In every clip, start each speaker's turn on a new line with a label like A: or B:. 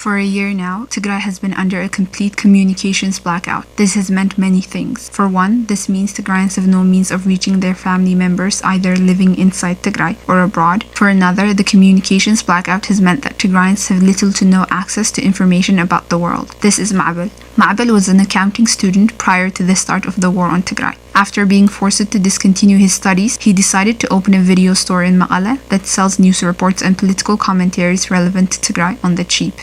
A: For a year now, Tigrai has been under a complete communications blackout. This has meant many things. For one, this means Tigraians have no means of reaching their family members either living inside Tigrai or abroad. For another, the communications blackout has meant that Tigraians have little to no access to information about the world. This is Ma'bel. Ma'bel was an accounting student prior to the start of the war on Tigrai. After being forced to discontinue his studies, he decided to open a video store in Maqala that sells news reports and political commentaries relevant to Tigrai on the cheap.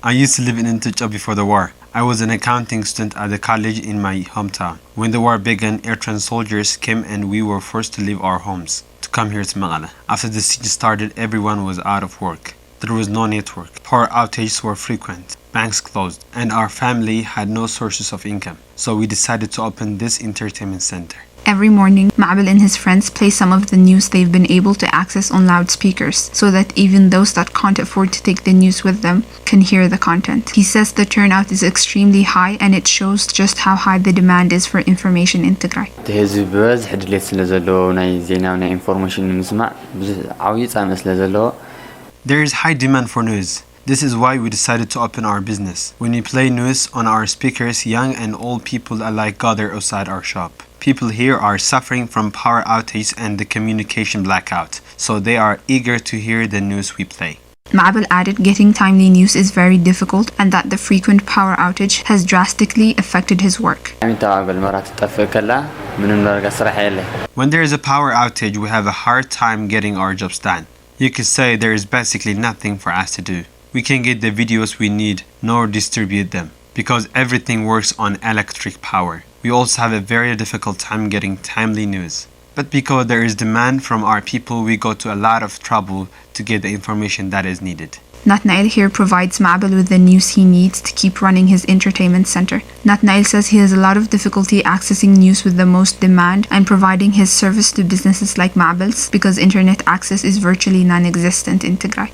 B: I used to live in Intucha before the war. I was an accounting student at the college in my hometown. When the war began, Eritrean soldiers came and we were forced to leave our homes to come here to Maqala. After the siege started, everyone was out of work. There was no network. Power outages were frequent. Banks closed. And our family had no sources of income. So we decided to open this entertainment center.
A: Every morning, Ma'bel and his friends play some of the news they've been able to access on loudspeakers, so that even those that can't afford to take the news with them can hear the content. He says the turnout is extremely high and it shows just how high the demand is for information in Tigray.
B: There is high demand for news. This is why we decided to open our business. When we play news on our speakers, young and old people alike gather outside our shop. People here are suffering from power outage and the communication blackout, so they are eager to hear the news we play.
A: Ma'bel added getting timely news is very difficult and that the frequent power outage has drastically affected his work.
B: When there is a power outage, we have a hard time getting our jobs done. You could say there is basically nothing for us to do. We can't get the videos we need nor distribute them because everything works on electric power. We also have a very difficult time getting timely news. But because there is demand from our people, we go to a lot of trouble to get the information that is needed.
A: Nathnael here provides Ma'bel with the news he needs to keep running his entertainment center. Nathnael says he has a lot of difficulty accessing news with the most demand and providing his service to businesses like Ma'bel's because internet access is virtually non-existent in Tigray.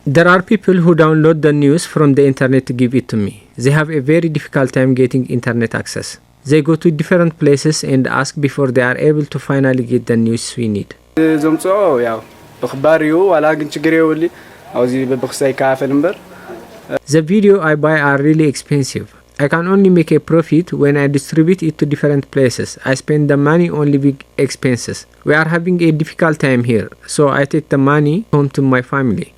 C: There are people who download the news from the internet to give it to me. They have a very difficult time getting internet access. They go to different places and ask before they are able to finally get the news we need. The video I buy are really expensive. I can only make a profit when I distribute it to different places. I spend the money on living expenses. We are having a difficult time here, so I take the money home to my family.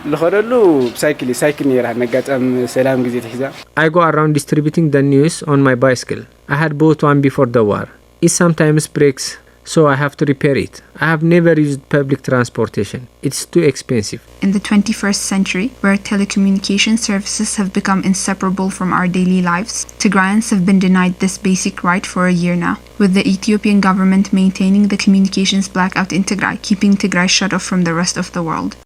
C: I go around distributing the news on my bicycle. I had bought one before the war. It sometimes breaks, so I have to repair it. I have never used public transportation. It's too expensive.
A: In the 21st century, where telecommunication services have become inseparable from our daily lives, Tigraians have been denied this basic right for a year now, with the Ethiopian government maintaining the communications blackout in Tigray, keeping Tigray shut off from the rest of the world.